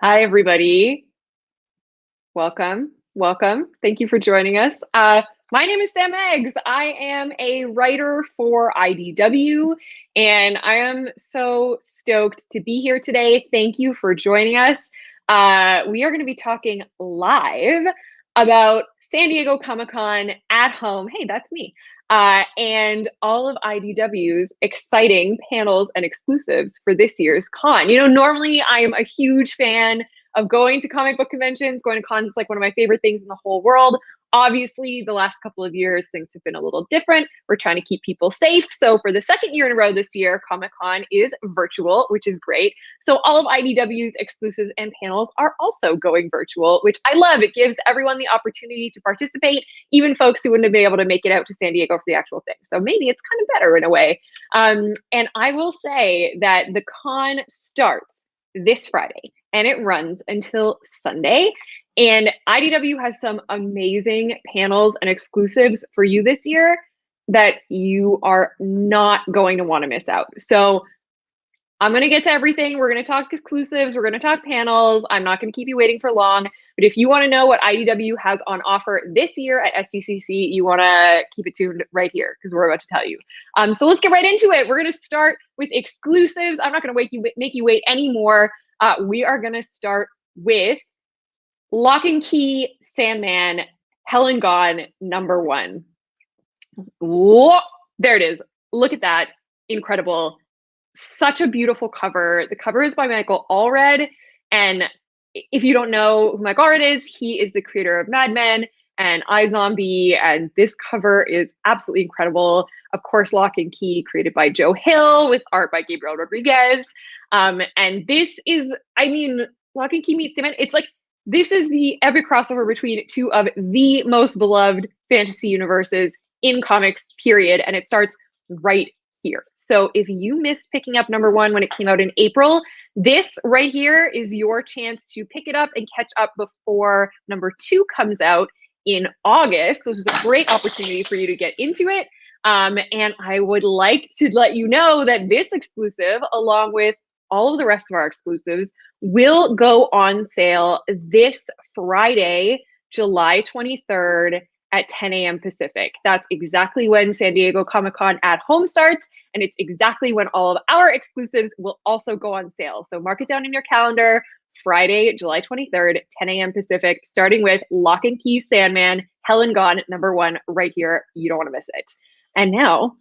Hi, everybody. Welcome. Welcome. Thank you for joining us. My name is Sam Eggs. I am a writer for IDW, and I am so stoked to be here today. Thank you for joining us. We are going to be talking live about San Diego Comic-Con at home. Hey, that's me. And all of IDW's exciting panels and exclusives for this year's con. You know, normally I am a huge fan of going to comic book conventions. Going to cons is like one of my favorite things in the whole world. Obviously, the last couple of years, things have been a little different. We're trying to keep people safe. So for the second year in a row this year, Comic-Con is virtual, which is great. So all of IDW's exclusives and panels are also going virtual, which I love. It gives everyone the opportunity to participate, even folks who wouldn't have been able to make it out to San Diego for the actual thing. So maybe it's kind of better in a way. And I will say that the con starts this Friday and it runs until Sunday. And IDW has some amazing panels and exclusives for you this year that you are not going to want to miss out. So I'm going to get to everything. We're going to talk exclusives. We're going to talk panels. I'm not going to keep you waiting for long. But if you want to know what IDW has on offer this year at SDCC, you want to keep it tuned right here because we're about to tell you. So let's get right into it. We're going to start with exclusives. I'm not going to make you wait anymore. We are going to start with Lock and Key Sandman Helen Gone #1. Whoa, there it is. Look at that. Incredible. Such a beautiful cover. The cover is by Michael Allred. And if you don't know who Mike Allred is, he is the creator of Mad Men and iZombie. And this cover is absolutely incredible. Of course, Lock and Key, created by Joe Hill with art by Gabriel Rodriguez. And this is, I mean, Lock and Key meets Sandman. It's like, this is the epic crossover between two of the most beloved fantasy universes in comics, period. And it starts right here. So if you missed picking up #1 when it came out in April, this right here is your chance to pick it up and catch up before #2 comes out in August. So this is a great opportunity for you to get into it. And I would like to let you know that this exclusive, along with all of the rest of our exclusives, will go on sale this Friday, July 23rd at 10 a.m. Pacific. That's exactly when San Diego Comic-Con at home starts, and it's exactly when all of our exclusives will also go on sale. So mark it down in your calendar, Friday, July 23rd, 10 a.m. Pacific, starting with Lock and Key Sandman, Helen Gone #1 right here. You don't want to miss it. And now,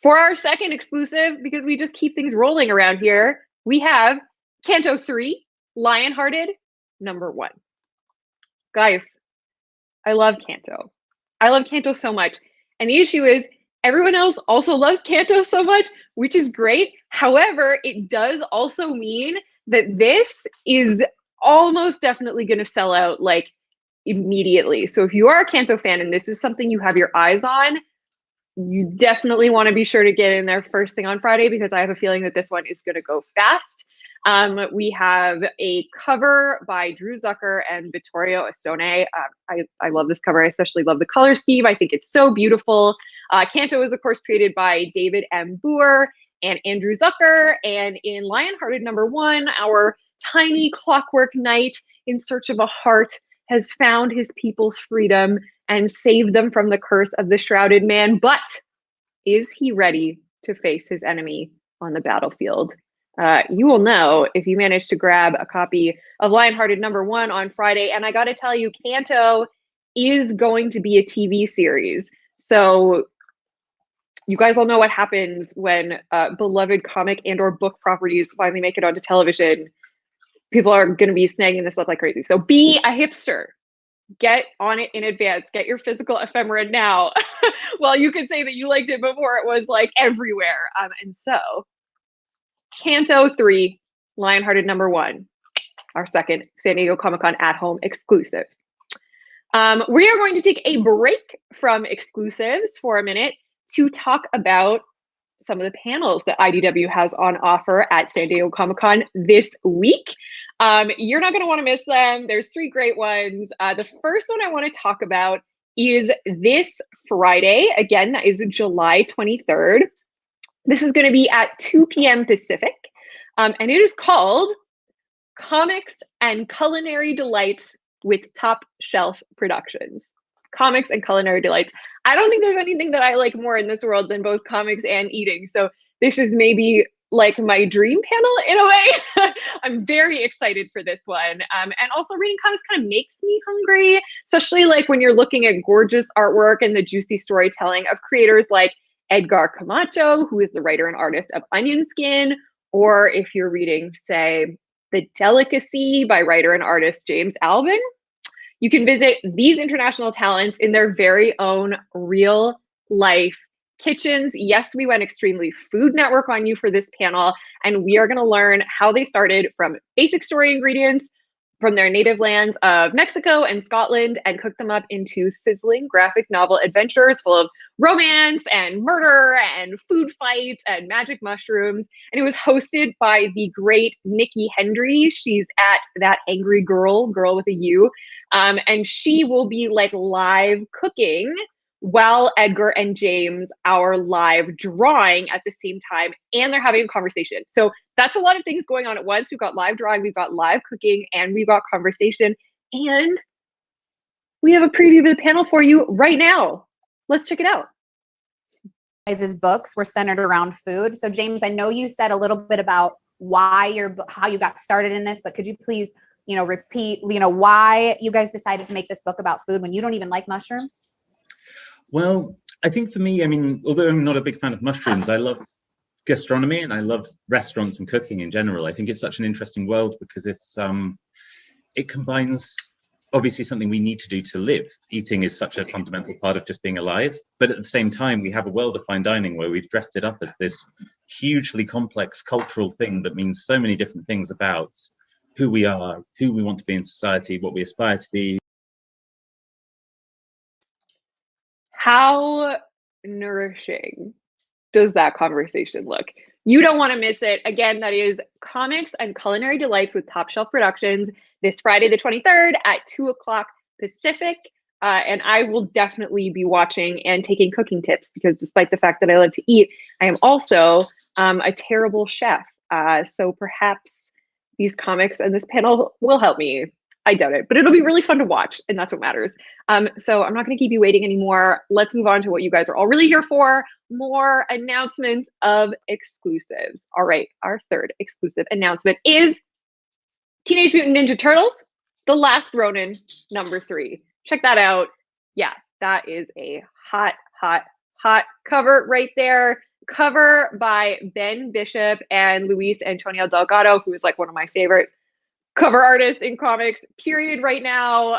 for our second exclusive, because we just keep things rolling around here, we have Canto 3, Lionhearted #1. Guys, I love Canto. I love Canto so much. And the issue is everyone else also loves Canto so much, which is great. However, it does also mean that this is almost definitely going to sell out like immediately. So if you are a Canto fan and this is something you have your eyes on, you definitely want to be sure to get in there first thing on Friday because I have a feeling that this one is going to go fast. We have a cover by Drew Zucker and Vittorio Estone. I love this cover. I especially love the color scheme. I think it's so beautiful. Canto is, of course, created by David M. Boer and Andrew Zucker. And in Lionhearted #1, our tiny clockwork knight in search of a heart has found his people's freedom and saved them from the curse of the Shrouded Man. But is he ready to face his enemy on the battlefield? You will know if you manage to grab a copy of Lionhearted #1 on Friday. And I got to tell you, Canto is going to be a TV series. So you guys all know what happens when beloved comic and/or book properties finally make it onto television. People are going to be snagging this up like crazy. So be a hipster. Get on it in advance. Get your physical ephemera now. Well, you could say that you liked it before it was like everywhere. And so Canto 3, Lionhearted #1, our second San Diego Comic-Con at home exclusive. We are going to take a break from exclusives for a minute to talk about some of the panels that IDW has on offer at San Diego Comic-Con this week. You're not going to want to miss them. There's 3 great ones. The first one I want to talk about is this Friday. Again, that is July 23rd. This is going to be at 2 p.m. Pacific. And it is called Comics and Culinary Delights with Top Shelf Productions. Comics and culinary delights. I don't think there's anything that I like more in this world than both comics and eating. So this is maybe like my dream panel in a way. I'm very excited for this one. And also reading comics kind of makes me hungry, especially like when you're looking at gorgeous artwork and the juicy storytelling of creators like Edgar Camacho, who is the writer and artist of Onion Skin, or if you're reading, say, The Delicacy by writer and artist James Alvin. You can visit these international talents in their very own real life kitchens. Yes, we went extremely Food Network on you for this panel, and we are going to learn how they started from basic story ingredients from their native lands of Mexico and Scotland and cook them up into sizzling graphic novel adventures full of romance and murder and food fights and magic mushrooms. And it was hosted by the great Nikki Hendry. She's at That Angry Girl with a U. And she will be like live cooking while Edgar and James are live drawing at the same time, and they're having a conversation. So that's a lot of things going on at once. We've got live drawing, we've got live cooking, and we've got conversation. And we have a preview of the panel for you right now. Let's check it out. His books were centered around food. So James, I know you said a little bit about how you got started in this, but could you please, repeat, why you guys decided to make this book about food when you don't even like mushrooms? Well, I think for me, although I'm not a big fan of mushrooms, I love gastronomy and I love restaurants and cooking in general. I think it's such an interesting world because it combines obviously something we need to do to live. Eating is such a fundamental part of just being alive, but at the same time, we have a well-defined dining where we've dressed it up as this hugely complex cultural thing that means so many different things about who we are, who we want to be in society, what we aspire to be. How nourishing does that conversation look? You don't want to miss it. Again, that is Comics and Culinary Delights with Top Shelf Productions this Friday, the 23rd at 2 o'clock Pacific. And I will definitely be watching and taking cooking tips because despite the fact that I love to eat, I am also a terrible chef. So perhaps these comics and this panel will help me. I doubt it, but it'll be really fun to watch, and that's what matters. So I'm not going to keep you waiting anymore. Let's move on to what you guys are all really here for, more announcements of exclusives. All right, our third exclusive announcement is Teenage Mutant Ninja Turtles, The Last Ronin, #3. Check that out. Yeah, that is a hot cover right there. Cover by Ben Bishop and Luis Antonio Delgado, who is like one of my favorite cover artists in comics, period, right now.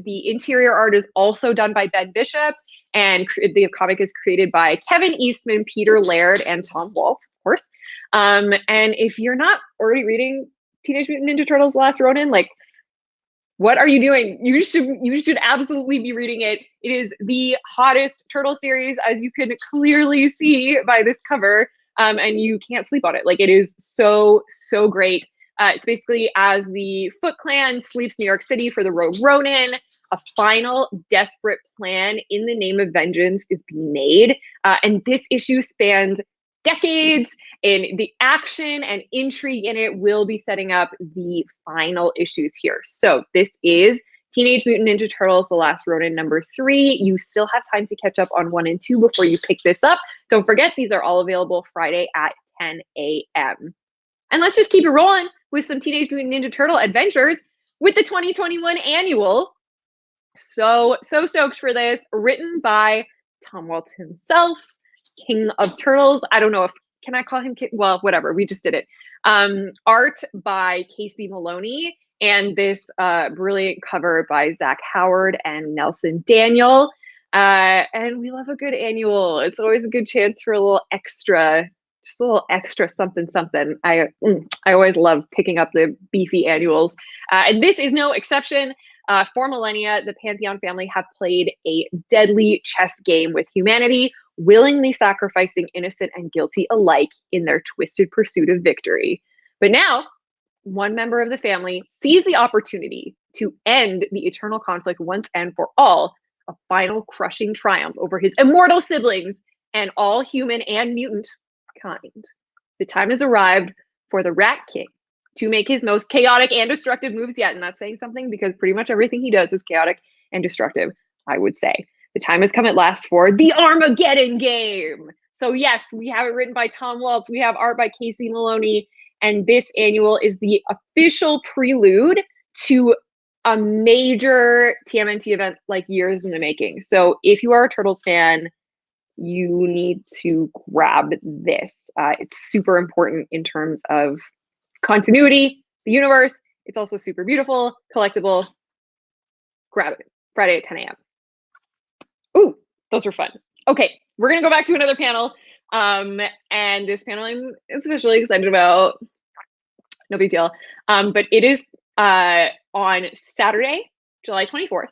The interior art is also done by Ben Bishop, and the comic is created by Kevin Eastman, Peter Laird, and Tom Waltz, of course. And if you're not already reading Teenage Mutant Ninja Turtles: Last Ronin, like, what are you doing? You should absolutely be reading it. It is the hottest turtle series, as you can clearly see by this cover, and you can't sleep on it. Like, it is so great. It's basically as the Foot Clan sweeps New York City for the Rogue Ronin, a final desperate plan in the name of vengeance is being made. And this issue spans decades, and the action and intrigue in it will be setting up the final issues here. So this is Teenage Mutant Ninja Turtles: The Last Ronin #3. You still have time to catch up on 1 and 2 before you pick this up. Don't forget, these are all available Friday at 10 a.m. And let's just keep it rolling with some Teenage Mutant Ninja Turtle adventures with the 2021 annual. So stoked for this. Written by Tom Waltz himself, King of Turtles. I don't know if, can I call him King? Well, whatever, we just did it. Art by Casey Maloney, and this brilliant cover by Zach Howard and Nelson Daniel. And we love a good annual. It's always a good chance for a little extra, just a little extra something. I always love picking up the beefy annuals. And this is no exception. For millennia, the Pantheon family have played a deadly chess game with humanity, willingly sacrificing innocent and guilty alike in their twisted pursuit of victory. But now, one member of the family sees the opportunity to end the eternal conflict once and for all, a final crushing triumph over his immortal siblings and all human and mutant kind. The time has arrived for the Rat King to make his most chaotic and destructive moves yet. And that's saying something because pretty much everything he does is chaotic and destructive, I would say. The time has come at last for the Armageddon game. So yes, we have it written by Tom Waltz. We have art by Casey Maloney. And this annual is the official prelude to a major TMNT event like years in the making. So if you are a Turtles fan, you need to grab this. It's super important in terms of continuity, the universe. It's also super beautiful, collectible. Grab it. Friday at 10 a.m. Ooh, those are fun. Okay, we're gonna go back to another panel. And this panel I'm especially excited about. No big deal. But it is on Saturday, July 24th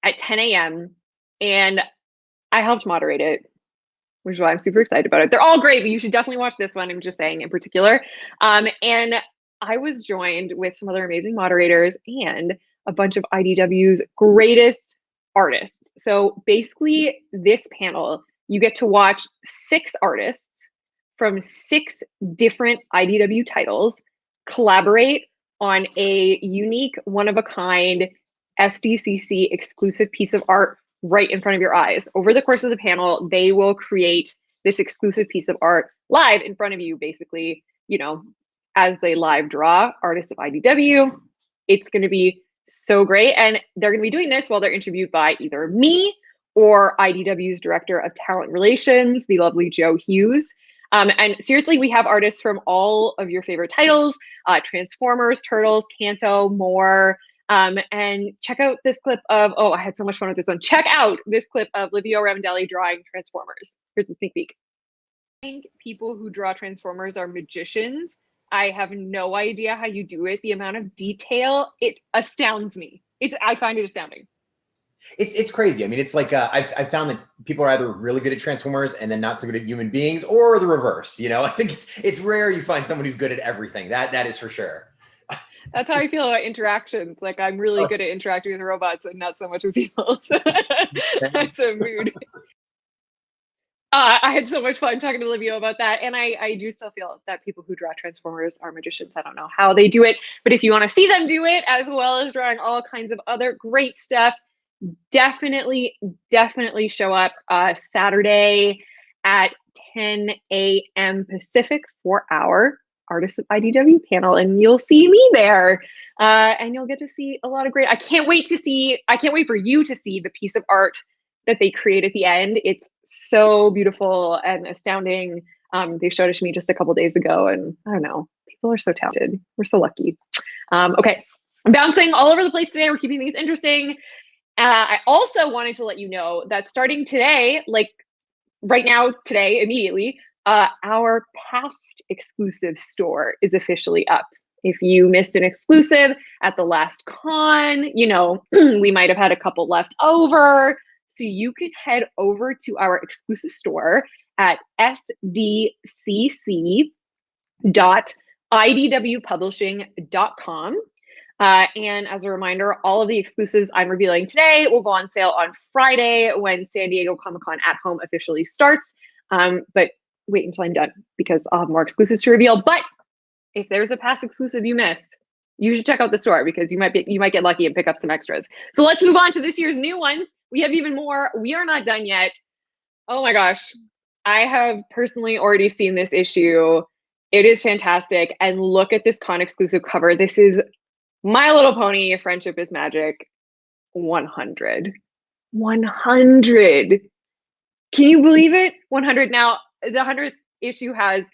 at 10 a.m. And I helped moderate it, which is why I'm super excited about it. They're all great, but you should definitely watch this one. I'm just saying in particular. And I was joined with some other amazing moderators and a bunch of IDW's greatest artists. So basically this panel, you get to watch 6 artists from 6 different IDW titles collaborate on a unique, one-of-a-kind SDCC exclusive piece of art right in front of your eyes. Over the course of the panel, they will create this exclusive piece of art live in front of you, basically, you know, as they live draw artists of IDW. It's going to be so great. And they're going to be doing this while they're interviewed by either me or IDW's Director of Talent Relations, the lovely Joe Hughes. And seriously, we have artists from all of your favorite titles, Transformers, Turtles, Canto, more. And check out this clip of, oh, I had so much fun with this one. Check out this clip of Livio Ramondelli drawing Transformers. Here's a sneak peek. I think people who draw Transformers are magicians. I have no idea how you do it. The amount of detail, it astounds me. I find it astounding. It's crazy. I mean, it's like I've found that people are either really good at Transformers and then not so good at human beings, or the reverse. You know, I think it's rare you find someone who's good at everything. That is for sure. That's how I feel about interactions. Like I'm really good at interacting with robots and not so much with people. So that's a mood. I had so much fun talking to Livio about that. And I do still feel that people who draw Transformers are magicians. I don't know how they do it, but if you want to see them do it, as well as drawing all kinds of other great stuff, definitely show up Saturday at 10 a.m. Pacific for our Artists of IDW panel, and you'll see me there. And you'll get to see a lot of great, I can't wait for you to see the piece of art that they create at the end. It's so beautiful and astounding. They showed it to me just a couple days ago, and I don't know, people are so talented. We're so lucky. Okay, I'm bouncing all over the place today. We're keeping things interesting. I also wanted to let you know that starting today, like right now, today, immediately, our past exclusive store is officially up. If you missed an exclusive at the last con, you know, we might have had a couple left over. So you can head over to our exclusive store at sdcc.idwpublishing.com. And as a reminder, all of the exclusives I'm revealing today will go on sale on Friday when San Diego Comic-Con at Home officially starts. But wait until I'm done because I'll have more exclusives to reveal. But if there's a past exclusive you missed, you should check out the store because you might get lucky and pick up some extras. So let's move on to this year's new ones. We have even more. We are not done yet. Oh my gosh. I have personally already seen this issue. It is fantastic. And look at this con exclusive cover. This is My Little Pony, Friendship is Magic 100. 100. Can you believe it? 100. Now, the 100th issue has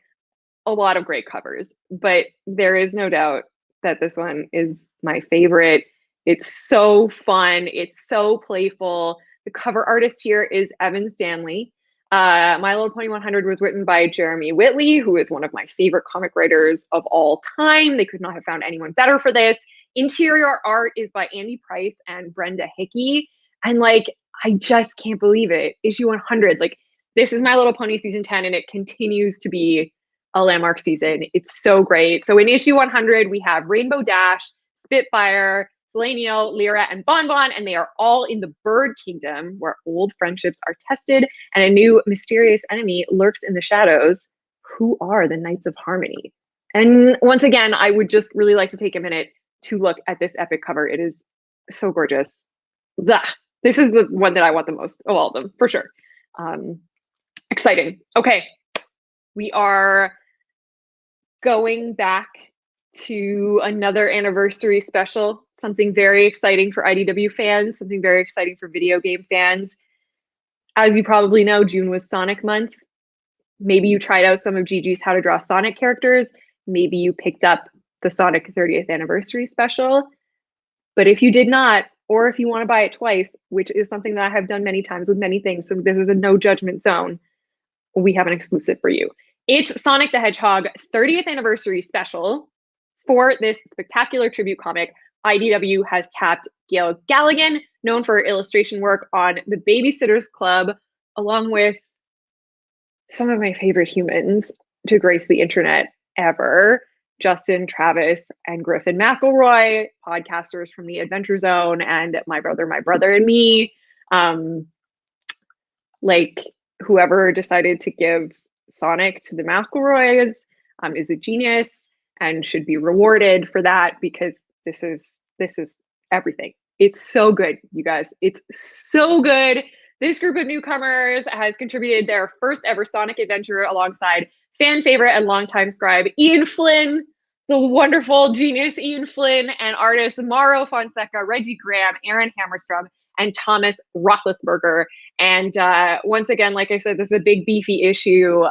a lot of great covers, but there is no doubt that this one is my favorite. It's so fun. It's so playful. The cover artist here is Evan Stanley. My Little Pony 100 was written by Jeremy Whitley, who is one of my favorite comic writers of all time. They could not have found anyone better for this. Interior art is by Andy Price and Brenda Hickey. And like, I just can't believe it. Issue 100. Like, this is My Little Pony season 10, and it continues to be a landmark season. It's so great. So in issue 100, we have Rainbow Dash, Spitfire, Selenio, Lyra, and Bonbon, and they are all in the Bird Kingdom, where old friendships are tested and a new mysterious enemy lurks in the shadows. Who are the Knights of Harmony? And once again, I would just really like to take a minute to look at this epic cover. It is so gorgeous. Blah. This is the one that I want the most of all of them, for sure. Exciting. Okay, we are going back to another anniversary special, something very exciting for IDW fans, something very exciting for video game fans. As you probably know, June was Sonic month. Maybe you tried out some of Gigi's How to Draw Sonic characters. Maybe you picked up the Sonic 30th anniversary special. But if you did not, or if you want to buy it twice, which is something that I have done many times with many things, so this is a no judgment zone, we have an exclusive for you. It's Sonic the Hedgehog 30th anniversary special. For this spectacular tribute comic, IDW has tapped Gail Galligan, known for her illustration work on The Babysitter's Club, along with some of my favorite humans to grace the internet ever, Justin, Travis, and Griffin McElroy, podcasters from the Adventure Zone, and My Brother, and Me. Like, whoever decided to give Sonic to the McElroys is a genius and should be rewarded for that, because this is everything. It's so good, you guys. It's so good. This group of newcomers has contributed their first ever Sonic adventure alongside fan favorite and longtime scribe Ian Flynn, the wonderful genius Ian Flynn, and artists Mauro Fonseca, Reggie Graham, Aaron Hammerstrom, and Thomas Roethlisberger. And once again, like I said, this is a big beefy issue.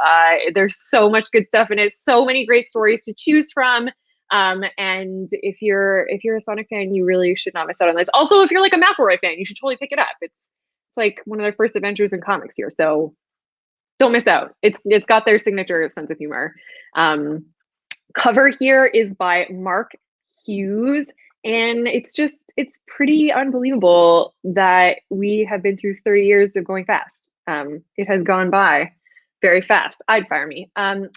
There's so much good stuff in it, so many great stories to choose from. And if you're a Sonic fan, you really should not miss out on this. Also, if you're like a McElroy fan, you should totally pick it up. It's like one of their first adventures in comics here, so don't miss out. It's got their signature sense of humor. Cover here is by Mark Hughes, and it's pretty unbelievable that we have been through 30 years of going fast. It has gone by very fast. I'd fire me.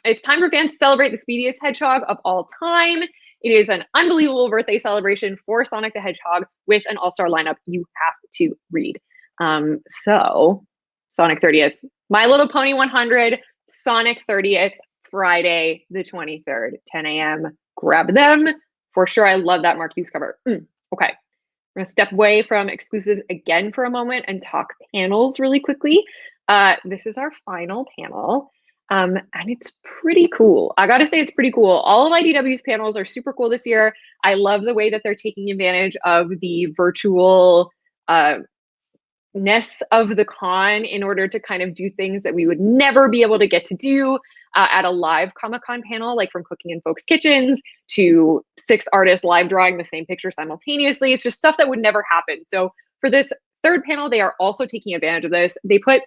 It's time for fans to celebrate the speediest hedgehog of all time. It is an unbelievable birthday celebration for Sonic the Hedgehog with an all-star lineup you have to read. So Sonic 30th, My Little Pony 100, Sonic 30th, Friday the 23rd, 10 a.m. Grab them for sure. I love that Mark Hughes cover. Okay, we're gonna step away from exclusives again for a moment and talk panels really quickly. This is our final panel, and it's pretty cool. I gotta say, it's pretty cool. All of IDW's panels are super cool this year. I love the way that they're taking advantage of the virtual ness of the con in order to kind of do things that we would never be able to get to do at a live Comic-Con panel, like from cooking in folks' kitchens to 6 artists live drawing the same picture simultaneously. It's just stuff that would never happen. So for this third panel, they are also taking advantage of this. They put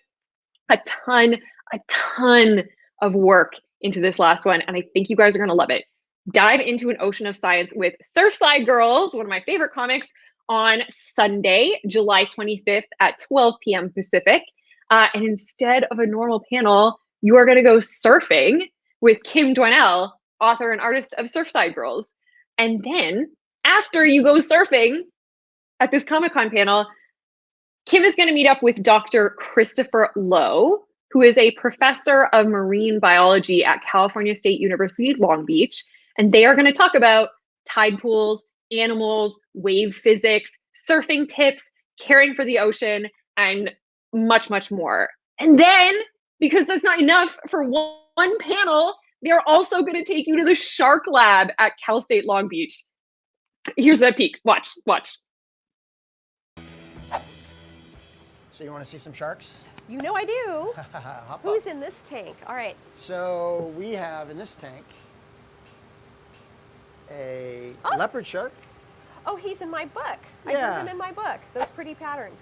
a ton of work into this last one, and I think you guys are gonna love it. Dive into an ocean of science with Surfside Girls, one of my favorite comics, on Sunday, July 25th at 12 p.m. Pacific. And instead of a normal panel, you are going to go surfing with Kim Dwynell, author and artist of Surfside Girls. And then after you go surfing at this Comic-Con panel, Kim is going to meet up with Dr. Christopher Lowe, who is a professor of marine biology at California State University, Long Beach. And they are going to talk about tide pools, animals, wave physics, surfing tips, caring for the ocean, and much, much more. And then, because that's not enough for one panel, they're also going to take you to the Shark Lab at Cal State Long Beach. Here's a peek. Watch. So you want to see some sharks? You know I do. Hop Who's up. in this tank? All right. So we have in this tank a leopard shark. Oh, he's in my book. I Yeah. drew him in my book. Those pretty patterns.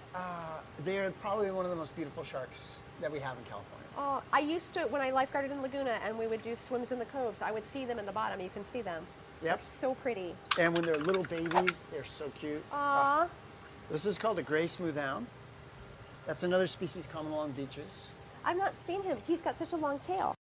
They're probably one of the most beautiful sharks that we have in California. Oh, I used to, when I lifeguarded in Laguna and we would do swims in the coves, I would see them in the bottom. You can see them. Yep. They're so pretty. And when they're little babies, they're so cute. Aw. This is called a gray smooth hound. That's another species common along beaches. I've not seen him. He's got such a long tail.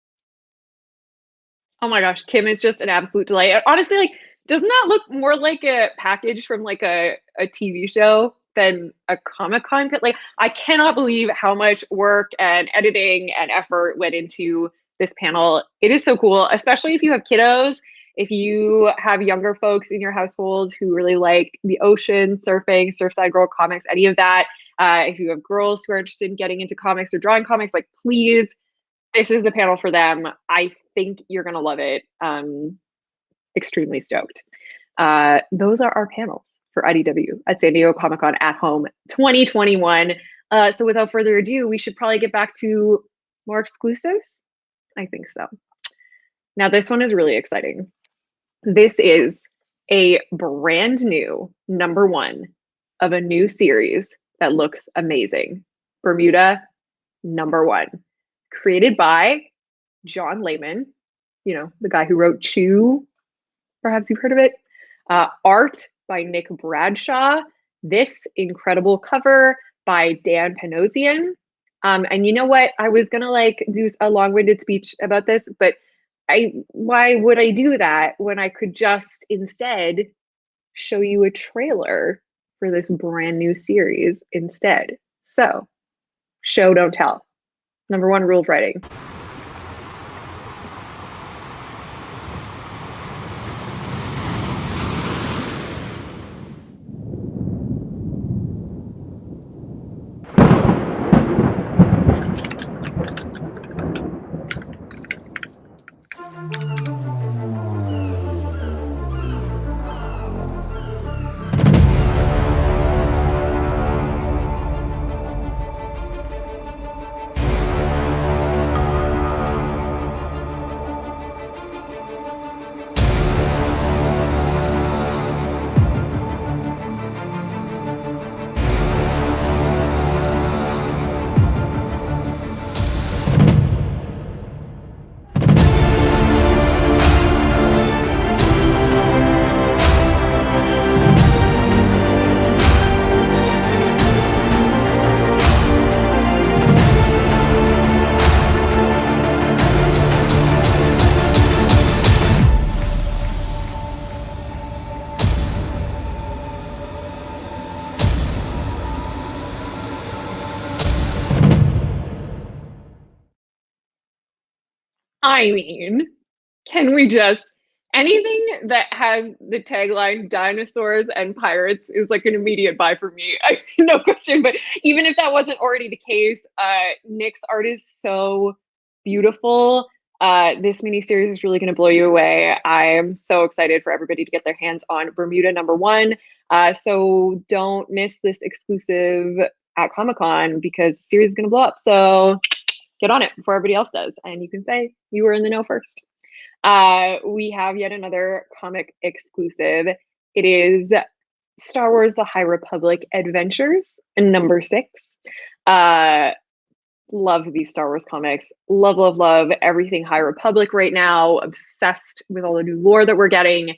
Oh my gosh, Kim is just an absolute delight. Honestly, like, doesn't that look more like a package from like a TV show than a Comic-Con? Like, I cannot believe how much work and editing and effort went into this panel. It is so cool, especially if you have kiddos If you have younger folks in your household who really like the ocean, surfing, Surfside Girl comics, any of that, if you have girls who are interested in getting into comics or drawing comics, like please, this is the panel for them. I think you're gonna love it. Extremely stoked. Those are our panels for IDW at San Diego Comic-Con at Home 2021. So without further ado, we should probably get back to more exclusives. I think so. Now this one is really exciting. This is a brand new #1 of a new series that looks amazing. Bermuda #1, created by John Layman, you know, the guy who wrote Chew. Perhaps you've heard of it. Art by Nick Bradshaw. This incredible cover by Dan Panosian. And you know what? I was gonna like do a long-winded speech about this, but why would I do that when I could just instead show you a trailer for this brand new series instead? So, show, don't tell. #1 rule of writing. I mean, can we just anything that has the tagline dinosaurs and pirates is like an immediate buy for me. No question. But even if that wasn't already the case, Nick's art is so beautiful. This miniseries is really going to blow you away. I am so excited for everybody to get their hands on Bermuda #1. So don't miss this exclusive at Comic-Con because the series is going to blow up. So get on it before everybody else does. And you can say you were in the know first. We have yet another comic exclusive. It is Star Wars The High Republic Adventures, #6. Love these Star Wars comics. Love, love, love everything High Republic right now. Obsessed with all the new lore that we're getting.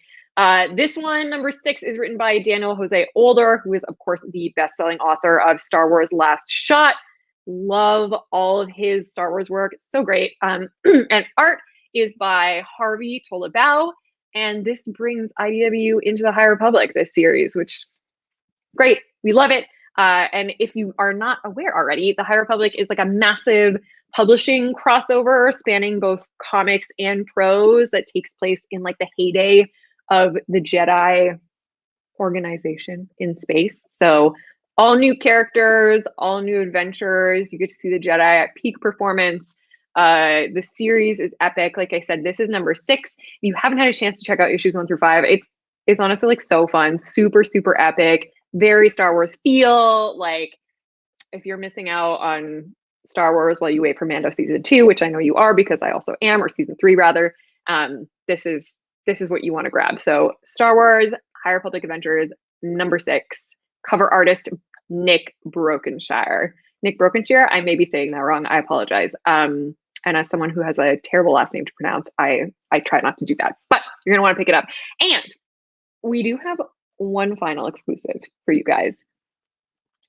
This one, #6, is written by Daniel Jose Older, who is, of course, the best-selling author of Star Wars Last Shot. Love all of his Star Wars work. It's so great. And art is by Harvey Tolibao. And this brings IDW into the High Republic, this series, which great. We love it. And if you are not aware already, the High Republic is like a massive publishing crossover spanning both comics and prose that takes place in like the heyday of the Jedi organization in space. So all new characters, all new adventures. You get to see the Jedi at peak performance. The series is epic. Like I said, this is #6. If you haven't had a chance to check out issues 1 through 5, it's honestly like so fun, super, super epic, very Star Wars feel. Like if you're missing out on Star Wars while you wait for Mando season 2, which I know you are because I also am, or season 3 rather, this is what you want to grab. So Star Wars High Republic Adventures #6, cover artist Nick Brokenshire. Nick Brokenshire, I may be saying that wrong. I apologize. And as someone who has a terrible last name to pronounce, I try not to do that. But you're going to want to pick it up. And we do have one final exclusive for you guys.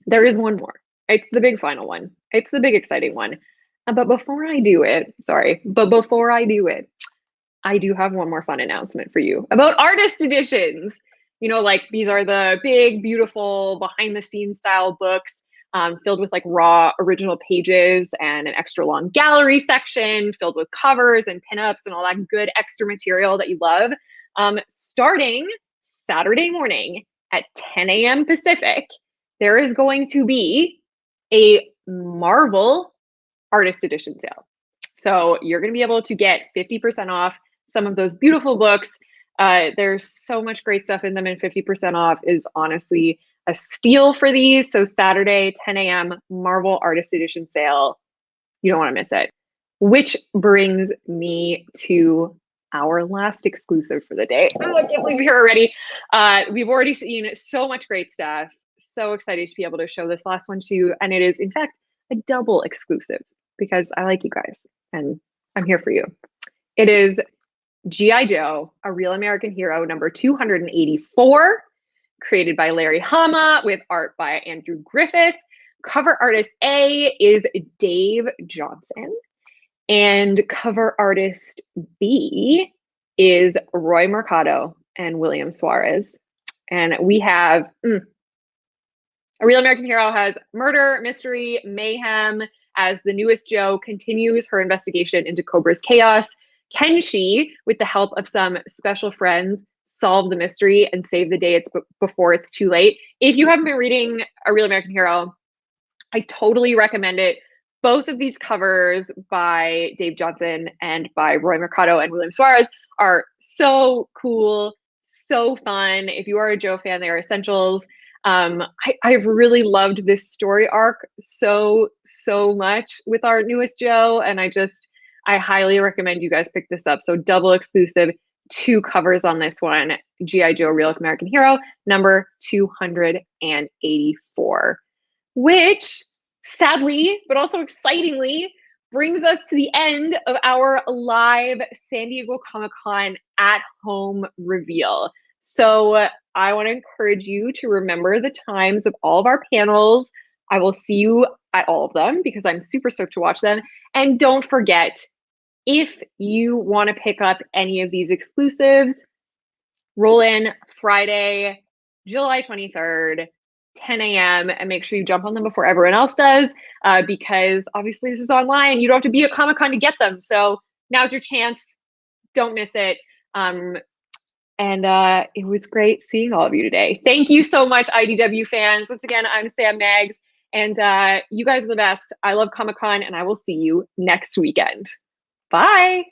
There is one more. It's the big final one. It's the big exciting one. But before I do it, I do have one more fun announcement for you about artist editions. You know, like these are the big, beautiful behind the scenes style books filled with like raw original pages and an extra long gallery section filled with covers and pinups and all that good extra material that you love. Starting Saturday morning at 10 a.m. Pacific, there is going to be a Marvel Artist Edition sale. So you're going to be able to get 50% off some of those beautiful books. There's so much great stuff in them, and 50% off is honestly a steal for these. So Saturday, 10 a.m. Marvel Artist Edition sale. You don't want to miss it. Which brings me to our last exclusive for the day. Oh, I can't believe you're here already. We've already seen so much great stuff. So excited to be able to show this last one to you. And it is, in fact, a double exclusive because I like you guys and I'm here for you. It is G.I. Joe, A Real American Hero, number 284, created by Larry Hama with art by Andrew Griffith. Cover artist A is Dave Johnson. And cover artist B is Roy Mercado and William Suarez. And we have A Real American Hero has murder, mystery, mayhem as the newest Joe continues her investigation into Cobra's chaos. Can she, with the help of some special friends, solve the mystery and save the day before it's too late? If you haven't been reading A Real American Hero, I totally recommend it. Both of these covers by Dave Johnson and by Roy Mercado and William Suarez are so cool, so fun. If you are a Joe fan, they are essentials. I've really loved this story arc so much with our newest Joe, and I highly recommend you guys pick this up. So double exclusive, 2 covers on this one. G.I. Joe Real American Hero, number 284, which sadly, but also excitingly, brings us to the end of our live San Diego Comic-Con at home reveal. So I want to encourage you to remember the times of all of our panels. I will see you at all of them because I'm super stoked to watch them. And don't forget, if you want to pick up any of these exclusives, roll in Friday, July 23rd, 10 a.m. and make sure you jump on them before everyone else does, because obviously this is online. You don't have to be at Comic-Con to get them. So now's your chance. Don't miss it. It was great seeing all of you today. Thank you so much, IDW fans. Once again, I'm Sam Meggs, and you guys are the best. I love Comic-Con, and I will see you next weekend. Bye.